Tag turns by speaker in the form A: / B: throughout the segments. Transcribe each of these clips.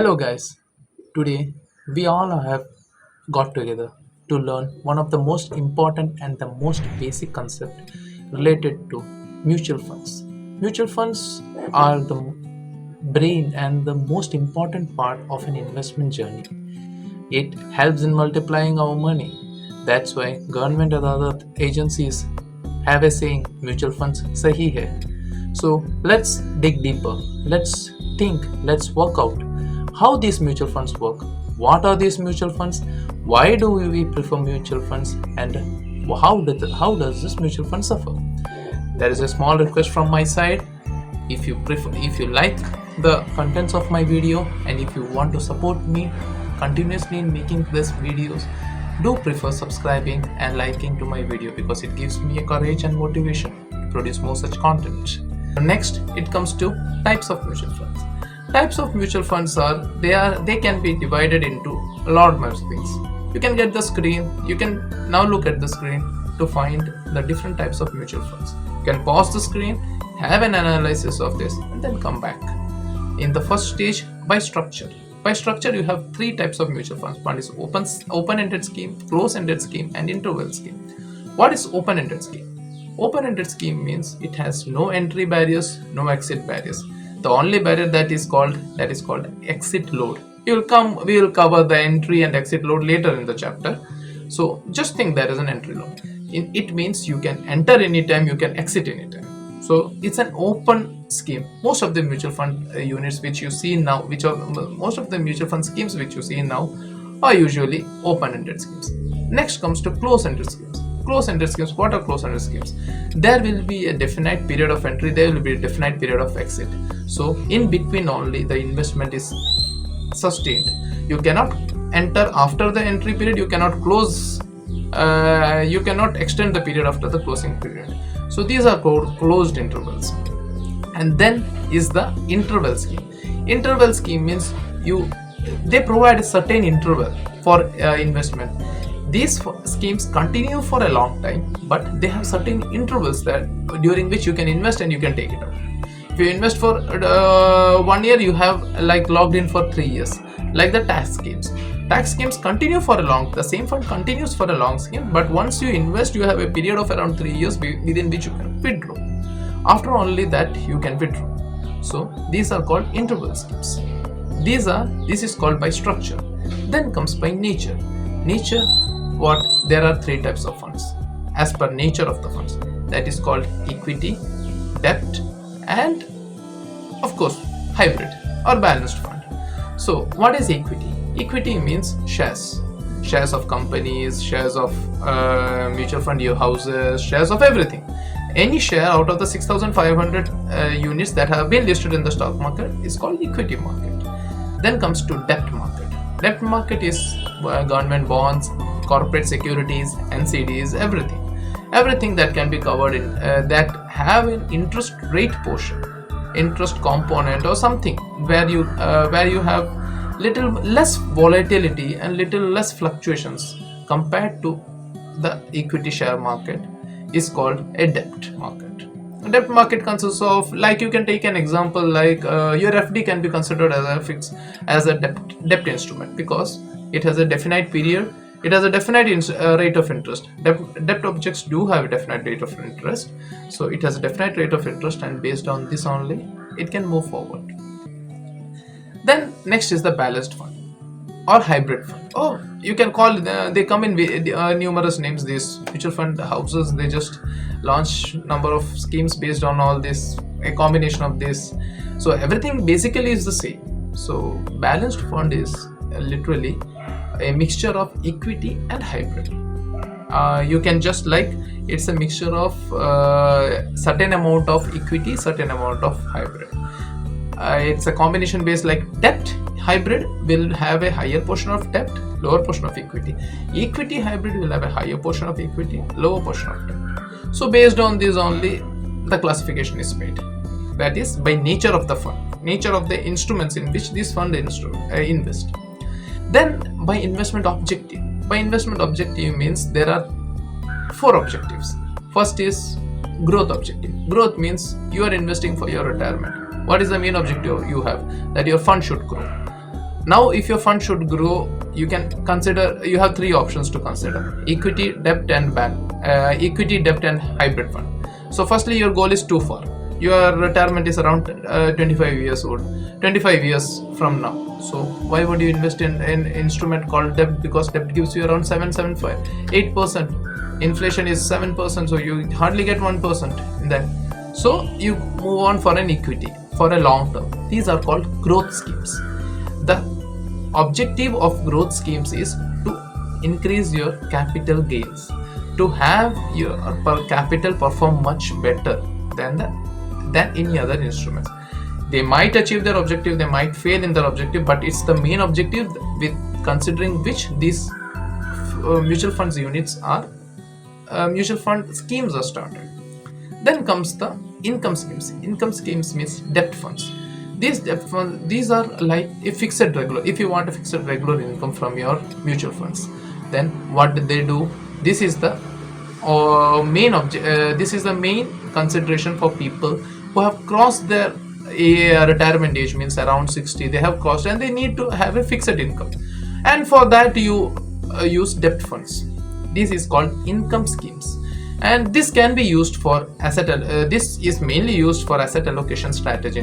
A: Hello, guys. Today we all have got together to learn one of the most important and the most basic concept related to mutual funds. Mutual funds are the brain and the most important part of an investment journey. It helps in multiplying our money. That's why government and other agencies have a saying mutual funds sahi hai. So let's dig deeper. Let's think, let's work out how these mutual funds work. What are these mutual funds? Why do we prefer mutual funds? And how does this mutual fund suffer? There is a small request from my side. If you like the contents of my video and if you want to support me continuously in making these videos, do prefer subscribing and liking to my video because it gives me a courage and motivation to produce more such content. Next, it comes to types of mutual funds. Types of mutual funds they can be divided into a lot of things. You can get the screen. You can now look at the screen to find the different types of mutual funds. You can pause the screen, have an analysis of this, and then come back. In the first stage, by structure. By structure, you have three types of mutual funds. One is open-ended scheme, close-ended scheme, and interval scheme. What is open-ended scheme? Open-ended scheme means it has no entry barriers, no exit barriers. The only barrier that is called exit load. We will cover the entry and exit load later in the chapter. So just think there is an entry load. It means you can enter anytime, you can exit anytime. So it's an open scheme. Most of the mutual fund units which you see now, most of the mutual fund schemes which you see now are usually open-ended schemes. Next comes to close-ended schemes. Close-ended schemes. What are close-ended schemes? There will be a definite period of entry. There will be a definite period of exit. So in between only the investment is sustained. You cannot enter after the entry period. You cannot close. You cannot extend the period after the closing period. So these are called closed intervals. And then is the interval scheme. Interval scheme means they provide a certain interval for investment. These schemes continue for a long time, but they have certain intervals during which you can invest and you can take it out. If you invest for 1 year, you have logged in for 3 years, like the tax schemes. Tax schemes continue for the same fund continues for a long scheme, but once you invest, you have a period of around 3 years within which you can withdraw. After only that, you can withdraw. So these are called interval schemes. This is called by structure. Then comes by nature. Nature, there are three types of funds as per nature of the funds. That is called equity, debt, and of course hybrid or balanced fund. So what is equity? Equity means shares of companies, shares of mutual fund houses, shares of everything. Any share out of the 6,500 units that have been listed in the stock market is called equity market. Then comes to debt market. Debt market is government bonds, corporate securities, NCDs, everything that can be covered in that have an interest rate portion, interest component or something where you have little less volatility and little less fluctuations compared to the equity share market is called a debt market. A debt market consists of, you can take an example your FD can be considered as a debt instrument because it has a definite period. It has a definite rate of interest. Debt objects do have a definite rate of interest. So it has a definite rate of interest, and based on this only, it can move forward. Then next is the balanced fund or hybrid fund. You can call they come in numerous names. These mutual fund houses, they just launch number of schemes based on all this, a combination of this. So everything basically is the same. So balanced fund is literally a mixture of equity and hybrid. You can just it's a mixture of certain amount of equity, certain amount of hybrid. It's a combination based debt hybrid will have a higher portion of debt, lower portion of equity. Equity hybrid will have a higher portion of equity, lower portion of debt. So based on this only, the classification is made. That is by nature of the fund, nature of the instruments in which this fund invest. Then by investment objective. By investment objective means there are 4 objectives. First is growth objective. Growth means you are investing for your retirement. What is the main objective you have? That your fund should grow. Now if your fund should grow, you can consider, you have three options to consider: equity, debt and equity, debt and hybrid fund. So firstly, your goal is too far. Your retirement is around 25 years old, 25 years from now. So why would you invest in an instrument called debt? Because debt gives you around 7.75, 8%. Inflation is 7%, so you hardly get 1% in that. So you move on for an equity for a long term. These are called growth schemes. The objective of growth schemes is to increase your capital gains, to have your capital perform much better than any other instruments. They might achieve their objective, they might fail in their objective, but it's the main objective with considering which these mutual funds units are mutual fund schemes are started. Then comes the income schemes. Income schemes means debt funds. These debt funds, these are like a fixed regular. If you want a fixed regular income from your mutual funds, then what do they do? This is the main object. This is the main consideration for people who have crossed their retirement age, means around 60. They have crossed and they need to have a fixed income, and for that you use debt funds. This is called income schemes, and this can be used for asset. This is mainly used for asset allocation strategy.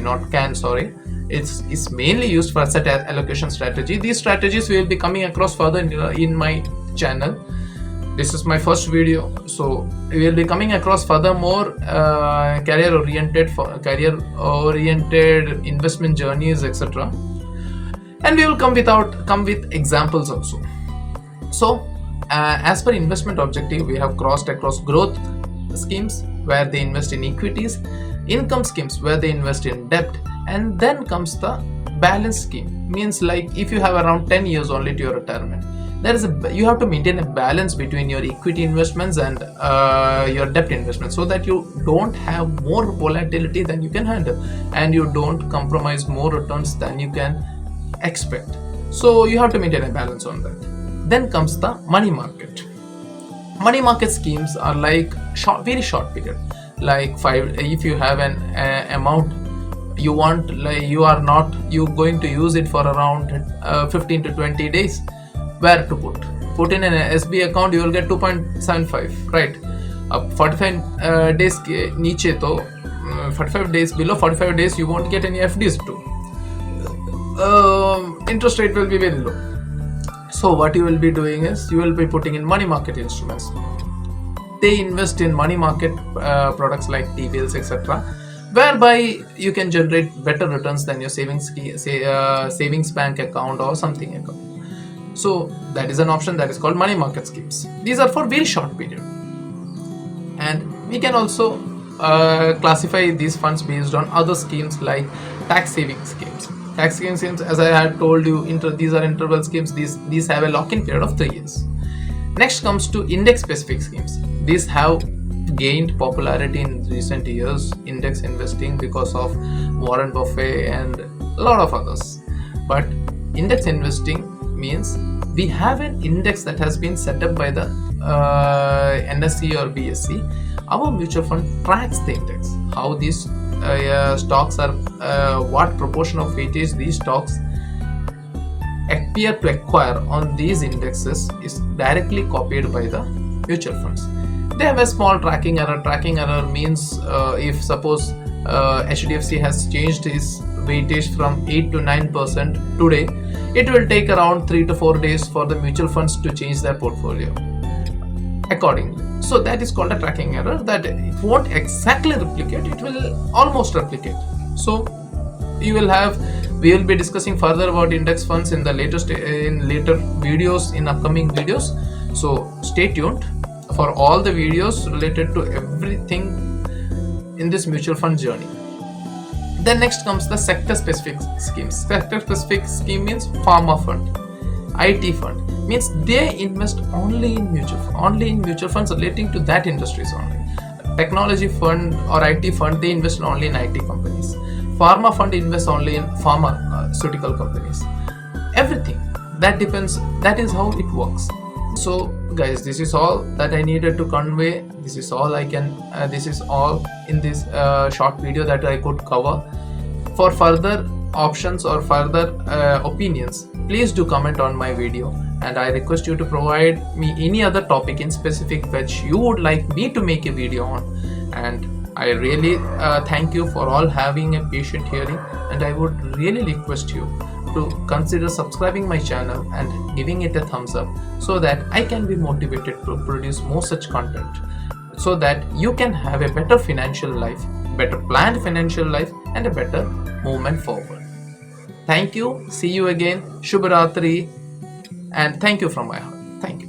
A: It's mainly used for asset allocation strategy. These strategies will be coming across further in my channel. This is my first video, so we will be coming across further more career oriented investment journeys, etc. And we will come with examples also. So as per investment objective, we have crossed across growth schemes where they invest in equities, income schemes where they invest in debt, and then comes the balance scheme. Means like if you have around 10 years only to your retirement, you have to maintain a balance between your equity investments and your debt investments, so that you don't have more volatility than you can handle and you don't compromise more returns than you can expect. So you have to maintain a balance on that. Then comes the money market. Money market schemes are like very short period. Like if you have an amount you want, like you going to use it for around 15 to 20 days. Where to put in an SB account, you will get 2.75, right? 45 days niche to 45 days, below 45 days you won't get any FDs too. Interest rate will be very low. So what you will be doing is you will be putting in money market instruments. They invest in money market products like T-bills, etc., whereby you can generate better returns than your savings bank account or something account. So that is an option that is called money market schemes. These are for very short period, and we can also classify these funds based on other schemes like tax saving schemes. Tax saving schemes, as I had told you, these are interval schemes. These have a lock-in period of 3 years. Next comes to index specific schemes. These have gained popularity in recent years, index investing, because of Warren Buffett and a lot of others. But index investing means we have an index that has been set up by the NSE or BSE. Our mutual fund tracks the index, how these stocks are, what proportion of weightage these stocks appear to acquire on these indexes is directly copied by the mutual funds. They have a small tracking error. Tracking error means if suppose HDFC has changed its weightage from 8 to 9% today, it will take around 3 to 4 days for the mutual funds to change their portfolio accordingly. So that is called a tracking error, that it won't exactly replicate, it will almost replicate. So we will be discussing further about index funds in later videos, in upcoming videos. So stay tuned for all the videos related to everything in this mutual fund journey. Then next comes the sector specific schemes. Sector specific scheme means pharma fund, IT fund, means they invest only in mutual funds relating to that industries only. Technology fund or IT fund, they invest only in IT companies. Pharma fund invests only in pharmaceutical companies. Everything that depends, that is how it works. So guys, this is all that I needed to convey. This is all in this short video that I could cover. For further options or further opinions, please do comment on my video, and I request you to provide me any other topic in specific which you would like me to make a video on. And I really thank you for all having a patient hearing, and I would really request you to consider subscribing my channel and giving it a thumbs up, so that I can be motivated to produce more such content, so that you can have a better financial life, better planned financial life, and a better movement forward. Thank you. See you again. Shubharatri. And thank you from my heart. Thank you.